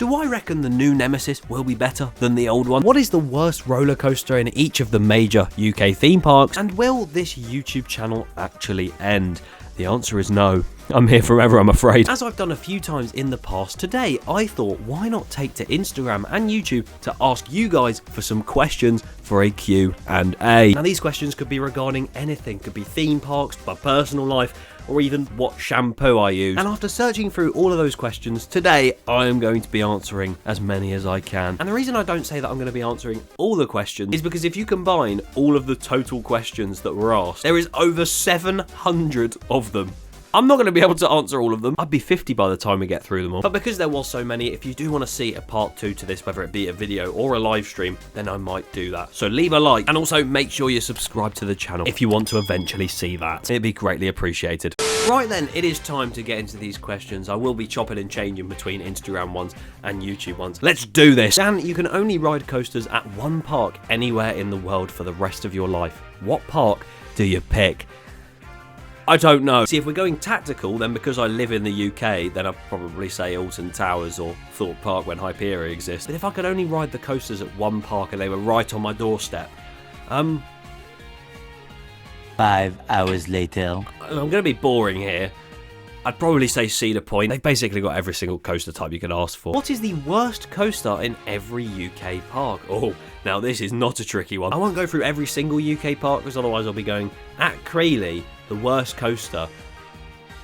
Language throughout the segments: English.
Do I reckon the new Nemesis will be better than the old one? What is the worst roller coaster in each of the major UK theme parks? And will this YouTube channel actually end? The answer is no. I'm here forever, I'm afraid. As I've done a few times in the past, today I thought, why not take to Instagram and YouTube to ask you guys for some questions for a Q&A. Now these questions could be regarding anything, could be theme parks, my personal life, or even what shampoo I use. And after searching through all of those questions, today I am going to be answering as many as I can. And the reason I don't say that I'm going to be answering all the questions is because if you combine all of the total questions that were asked, there is over 700 of them. I'm not going to be able to answer all of them. I'd be 50 by the time we get through them all. But because there was so many, if you do want to see a part 2 to this, whether it be a video or a live stream, then I might do that. So leave a like and also make sure you subscribe to the channel if you want to eventually see that. It'd be greatly appreciated. Right then, it is time to get into these questions. I will be chopping and changing between Instagram ones and YouTube ones. Let's do this. Dan, you can only ride coasters at one park anywhere in the world for the rest of your life. What park do you pick? I don't know. See, if we're going tactical, then because I live in the UK, then I'd probably say Alton Towers or Thorpe Park when Hyperion exists. But if I could only ride the coasters at one park and they were right on my doorstep, 5 hours later. I'm going to be boring here. I'd probably say Cedar Point. They've basically got every single coaster type you could ask for. What is the worst coaster in every UK park? Oh, now this is not a tricky one. I won't go through every single UK park because otherwise I'll be going at Creeley. The worst coaster.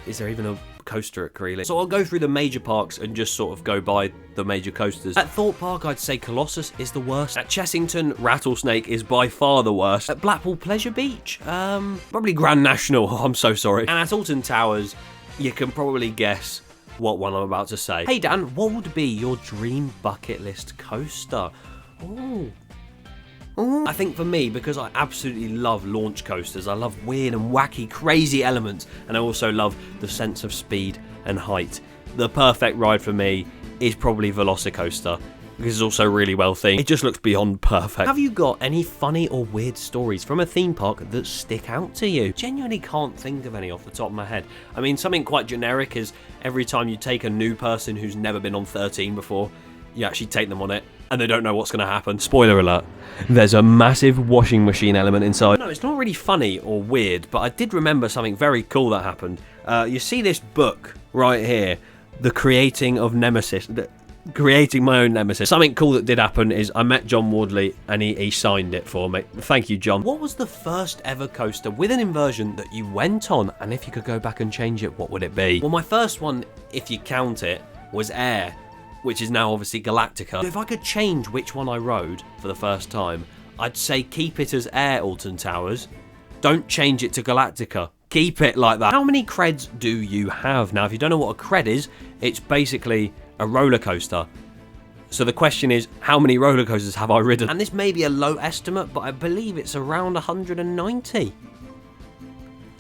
Is there even a coaster at Creeley? So I'll go through the major parks and just sort of go by the major coasters. At Thorpe Park, I'd say Colossus is the worst. At Chessington, Rattlesnake is by far the worst. At Blackpool Pleasure Beach, probably Grand National. I'm so sorry. And at Alton Towers, you can probably guess what one I'm about to say. Hey Dan, what would be your dream bucket list coaster? Ooh. I think for me, because I absolutely love launch coasters, I love weird and wacky, crazy elements, and I also love the sense of speed and height. The perfect ride for me is probably Velocicoaster, because it's also really well themed. It just looks beyond perfect. Have you got any funny or weird stories from a theme park that stick out to you? Genuinely can't think of any off the top of my head. I mean, something quite generic is every time you take a new person who's never been on 13 before, you actually take them on it, and they don't know what's going to happen. Spoiler alert, there's a massive washing machine element inside. No, it's not really funny or weird, but I did remember something very cool that happened. You see this book right here, The Creating of Nemesis, Creating My Own Nemesis. Something cool that did happen is I met John Wardley and he signed it for me. Thank you, John. What was the first ever coaster with an inversion that you went on? And if you could go back and change it, what would it be? Well, my first one, if you count it, was Air, which is now obviously Galactica. If I could change which one I rode for the first time, I'd say keep it as Air Alton Towers. Don't change it to Galactica. Keep it like that. How many creds do you have? Now, if you don't know what a cred is, it's basically a roller coaster. So the question is, how many roller coasters have I ridden? And this may be a low estimate, but I believe it's around 190.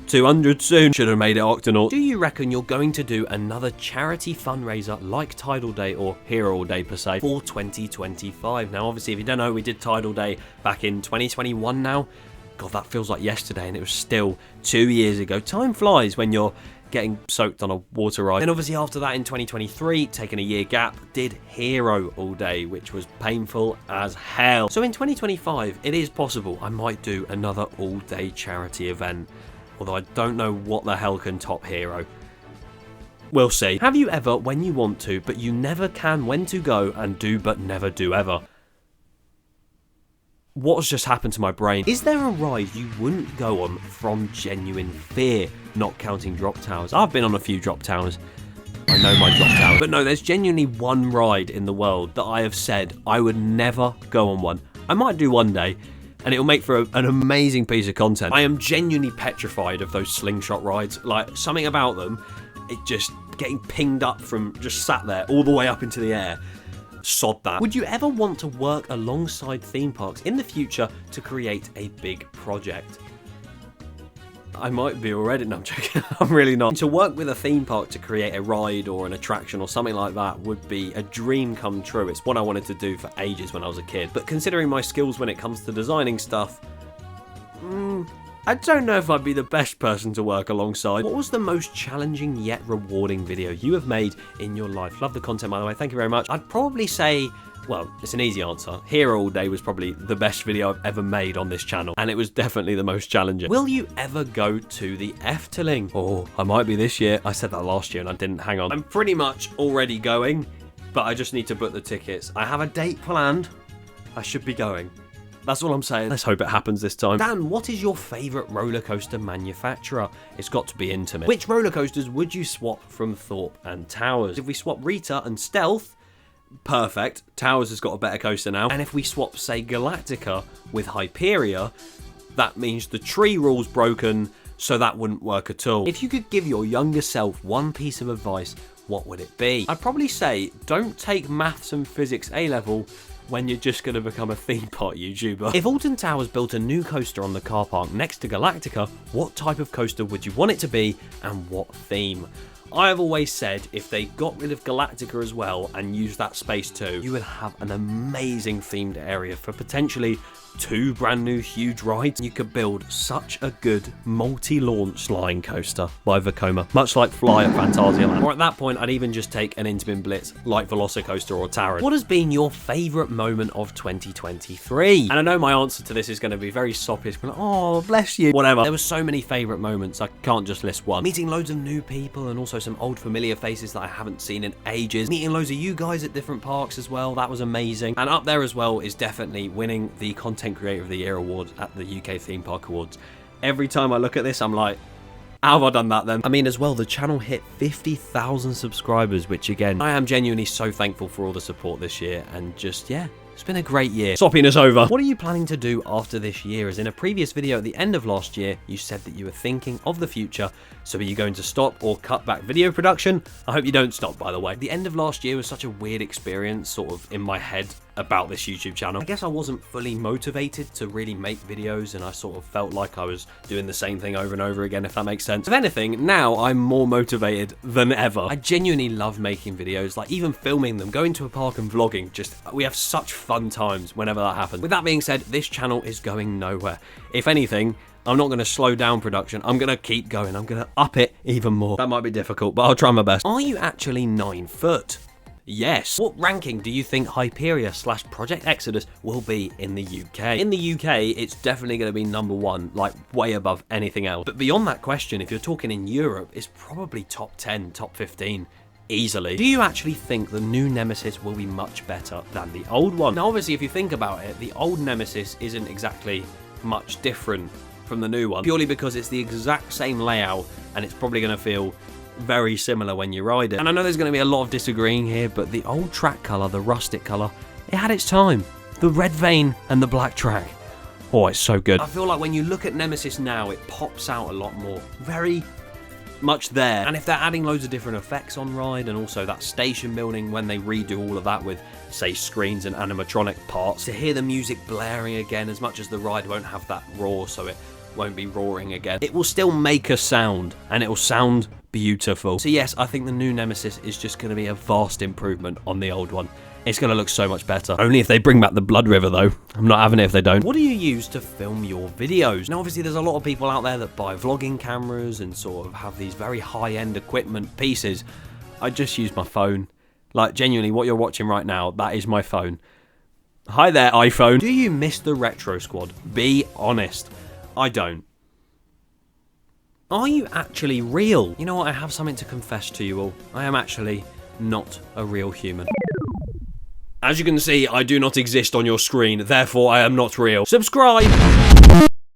200 soon. Should have made it Octonaut. Do you reckon you're going to do another charity fundraiser like Tidal Day or Hero Day per se for 2025? Now obviously if you don't know, we did Tidal Day back in 2021 now. God, that feels like yesterday and it was still 2 years ago. Time flies when you're getting soaked on a water ride. And obviously after that in 2023, taking a year gap, did Hero All Day, which was painful as hell. So in 2025, it is possible I might do another all-day charity event. Although I don't know what the hell can top Hero. We'll see. Have you ever, when you want to, but you never can when to go, and do but never do ever? What's just happened to my brain? Is there a ride you wouldn't go on from genuine fear, not counting drop towers? I've been on a few drop towers. I know my drop tower. But no, there's genuinely one ride in the world that I have said I would never go on one. I might do one day, and it'll make for an amazing piece of content. I am genuinely petrified of those slingshot rides. Like, something about them, it just getting pinged up from just sat there all the way up into the air. Sod that. Would you ever want to work alongside theme parks in the future to create a big project? I might be already. No, I'm joking. I'm really not. To work with a theme park to create a ride or an attraction or something like that would be a dream come true. It's what I wanted to do for ages when I was a kid. But considering my skills when it comes to designing stuff, I don't know if I'd be the best person to work alongside. What was the most challenging yet rewarding video you have made in your life? Love the content, by the way. Thank you very much. I'd probably say, well, it's an easy answer. Here All Day was probably the best video I've ever made on this channel, and it was definitely the most challenging. Will you ever go to the Efteling? Oh, I might be this year. I said that last year and I didn't. Hang on. I'm pretty much already going, but I just need to book the tickets. I have a date planned. I should be going. That's all I'm saying. Let's hope it happens this time. Dan, what is your favourite roller coaster manufacturer? It's got to be Intamin. Which roller coasters would you swap from Thorpe and Towers? If we swap Rita and Stealth, perfect. Towers has got a better coaster now. And if we swap, say, Galactica with Hyperia, that means the tree rule's broken, so that wouldn't work at all. If you could give your younger self one piece of advice, what would it be? I'd probably say, don't take maths and physics A-level when you're just going to become a theme park YouTuber. If Alton Towers built a new coaster on the car park next to Galactica, what type of coaster would you want it to be and what theme? I have always said if they got rid of Galactica as well and used that space too, you would have an amazing themed area for potentially 2 brand new huge rides. You could build such a good multi-launch flying coaster by Vekoma, much like Fly at Phantasialand. Or at that point, I'd even just take an Intamin Blitz like Velocicoaster or Taron. What has been your favourite moment of 2023? And I know my answer to this is going to be very soppy. It's going to, oh, bless you. Whatever. There were so many favourite moments, I can't just list one. Meeting loads of new people and also some old familiar faces that I haven't seen in ages. Meeting loads of you guys at different parks as well. That was amazing. And up there as well is definitely winning the Content Creator of the Year award at the UK Theme Park Awards. Every time I look at this, I'm like, how have I done that then? I mean, as well, the channel hit 50,000 subscribers, which again, I am genuinely so thankful for all the support this year, and just, yeah, it's been a great year. Soppiness over. What are you planning to do after this year? As in a previous video at the end of last year, you said that you were thinking of the future. So are you going to stop or cut back video production? I hope you don't stop, by the way. The end of last year was such a weird experience, sort of in my head, about this YouTube channel. I guess I wasn't fully motivated to really make videos, and I sort of felt like I was doing the same thing over and over again, if that makes sense. If anything, now I'm more motivated than ever. I genuinely love making videos, like even filming them, going to a park and vlogging. Just, we have such fun times whenever that happens. With that being said, this channel is going nowhere. If anything, I'm not going to slow down production. I'm going to keep going. I'm going to up it even more. That might be difficult, but I'll try my best. Are you actually 9 foot? Yes. What ranking do you think Hyperia / Project Exodus will be in the UK? In the UK, it's definitely going to be #1, like way above anything else. But beyond that question, if you're talking in Europe, it's probably top 10, top 15. Easily. Do you actually think the new Nemesis will be much better than the old one? Now, obviously, if you think about it, the old Nemesis isn't exactly much different from the new one, purely because it's the exact same layout, and it's probably going to feel very similar when you ride it. And I know there's going to be a lot of disagreeing here, but the old track colour, the rustic colour, it had its time. The red vein and the black track. Oh, it's so good. I feel like when you look at Nemesis now, it pops out a lot more. Very much there. And if they're adding loads of different effects on ride, and also that station building when they redo all of that with, say, screens and animatronic parts, to hear the music blaring again, as much as the ride won't have that roar, so it won't be roaring again, it will still make a sound, and it will sound beautiful. So yes, I think the new Nemesis is just going to be a vast improvement on the old one. It's going to look so much better. Only if they bring back the Blood River, though. I'm not having it if they don't. What do you use to film your videos? Now, obviously, there's a lot of people out there that buy vlogging cameras and sort of have these very high-end equipment pieces. I just use my phone. Like, genuinely, what you're watching right now, that is my phone. Hi there, iPhone. Do you miss the Retro Squad? Be honest. I don't. Are you actually real? You know what? I have something to confess to you all. I am actually not a real human. As you can see, I do not exist on your screen, therefore I am not real. Subscribe!